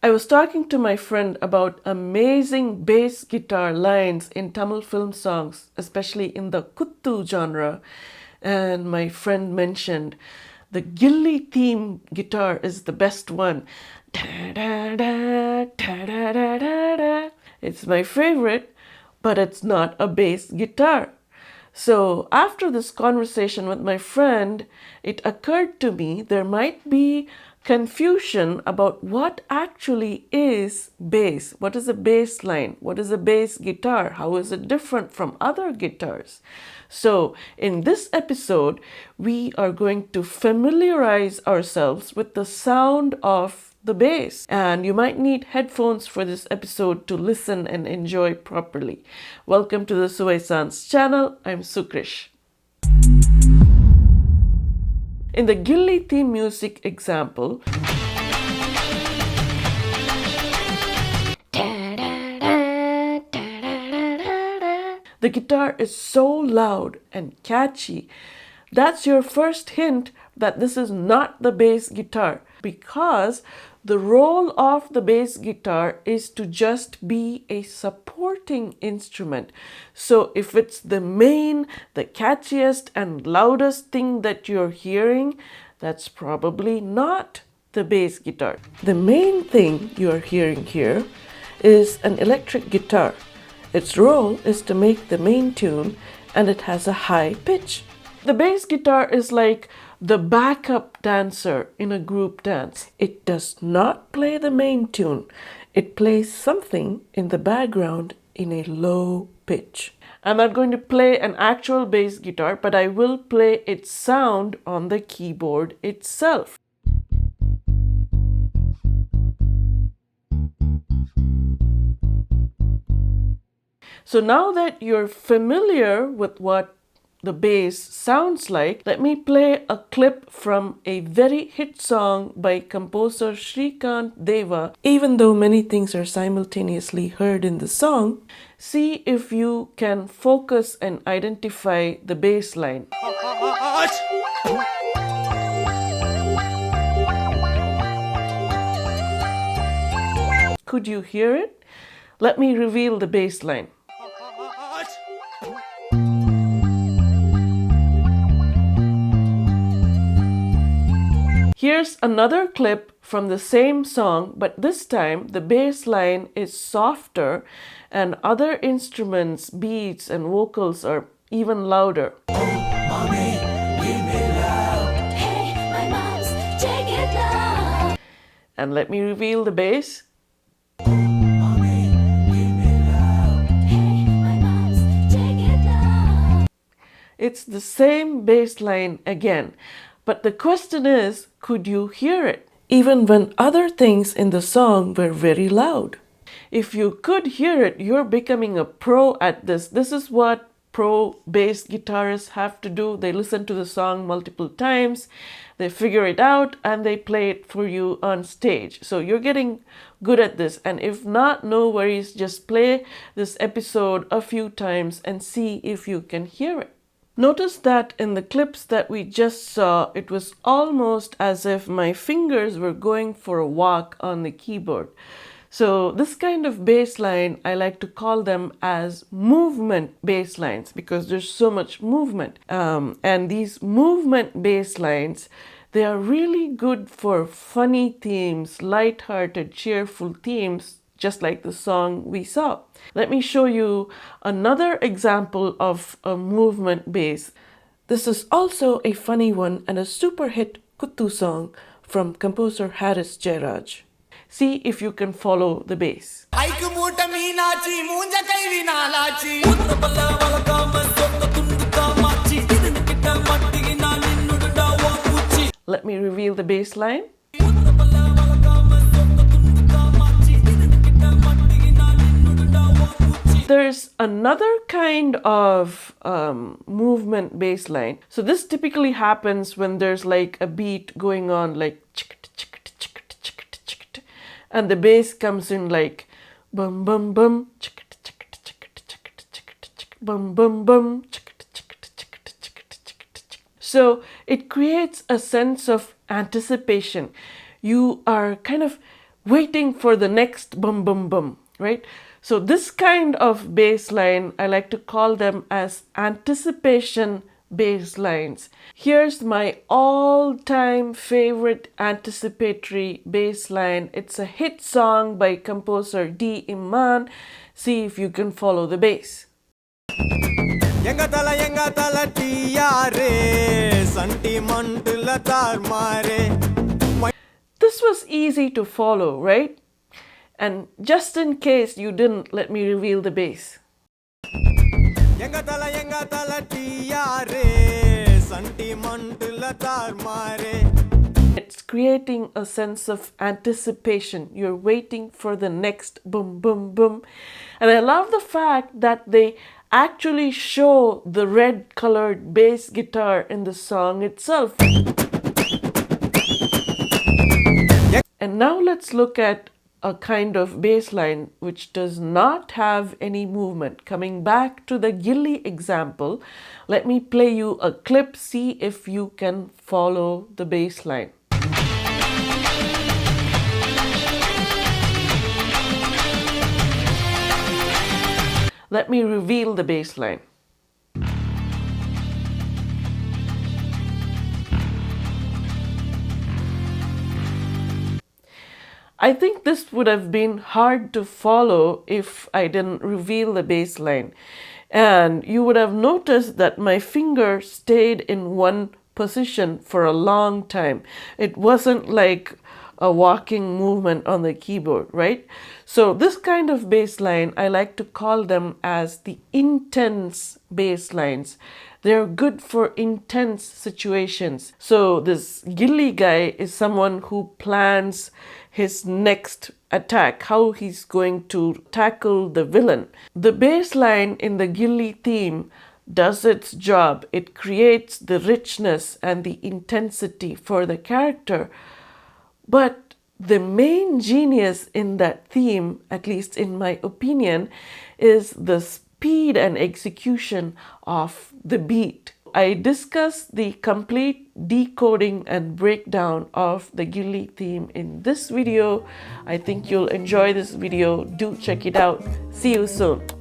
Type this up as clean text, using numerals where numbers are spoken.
I was talking to my friend about amazing bass guitar lines in Tamil film songs, especially in the KUTHU genre, and my friend mentioned the Gilly theme guitar is the best one. It's my favorite, but it's not a bass guitar. So after this conversation with my friend, it occurred to me there might be confusion about what actually is bass. What is a bass line? What is a bass guitar? How is it different from other guitars? So in this episode, we are going to familiarize ourselves with the sound of the bass, and you might need headphones for this episode to listen and enjoy properly. Welcome to the Suwai-san's channel. I'm Sukrish. In the Gilly theme music example, the guitar is so loud and catchy. That's your first hint that this is not the bass guitar, because the role of the bass guitar is to just be a supporting instrument. So if it's the main, the catchiest and loudest thing that you're hearing, that's probably not the bass guitar. The main thing you're hearing here is an electric guitar. Its role is to make the main tune, and it has a high pitch. The bass guitar is like the backup dancer in a group dance. It does not play the main tune. It plays something in the background in a low pitch. I'm not going to play an actual bass guitar, but I will play its sound on the keyboard itself. So now that you're familiar with what the bass sounds like, let me play a clip from a very hit song by composer Shrikant Deva. Even though many things are simultaneously heard in the song, see if you can focus and identify the bass line. Could you hear it? Let me reveal the bass line. Here's another clip from the same song, but this time the bass line is softer and other instruments, beats and vocals are even louder. Mommy, give me love. Hey, my moms, take it loud. And let me reveal the bass. Mommy, give me love. Hey, my moms, take it loud. It's the same bass line again. But the question is, could you hear it? Even when other things in the song were very loud. If you could hear it, you're becoming a pro at this. This is what pro bass guitarists have to do. They listen to the song multiple times, they figure it out, and they play it for you on stage. So you're getting good at this. And if not, no worries. Just play this episode a few times and see if you can hear it. Notice that in the clips that we just saw, it was almost as if my fingers were going for a walk on the keyboard. So this kind of bass line, I like to call them as movement bass lines because there's so much movement. And these movement bass lines, they are really good for funny themes, light-hearted, cheerful themes, just like the song we saw. Let me show you another example of a movement bass. This is also a funny one and a super hit KUTHU song from composer Haris Jayaraj. See if you can follow the bass. Let me reveal the bass line. There's another kind of movement bass line. So this typically happens when there's like a beat going on, like and the bass comes in like bum bum bum bum bum bum. So it creates a sense of anticipation. You are kind of waiting for the next bum bum bum, right? So this kind of bass line, I like to call them as anticipation bass lines. Here's my all-time favorite anticipatory bass line. It's a hit song by composer D. Iman. See if you can follow the bass. This was easy to follow, right? And just in case you didn't, let me reveal the bass. It's creating a sense of anticipation. You're waiting for the next boom, boom, boom. And I love the fact that they actually show the red colored bass guitar in the song itself. And now let's look at a kind of bass line which does not have any movement. Coming back to the gilli example, let me play you a clip, see if you can follow the bass line. Let me reveal the bass line. I think this would have been hard to follow if I didn't reveal the bass line. And you would have noticed that my finger stayed in one position for a long time. It wasn't like a walking movement on the keyboard, right? So this kind of bass line, I like to call them as the intense bass lines. They're good for intense situations. So this gilli guy is someone who plans his next attack, how he's going to tackle the villain. The bass line in the gilli theme does its job. It creates the richness and the intensity for the character. But the main genius in that theme, at least in my opinion, is the speed and execution of the beat. I discussed the complete decoding and breakdown of the gilli theme in this video. I think you'll enjoy this video. Do check it out. See you soon.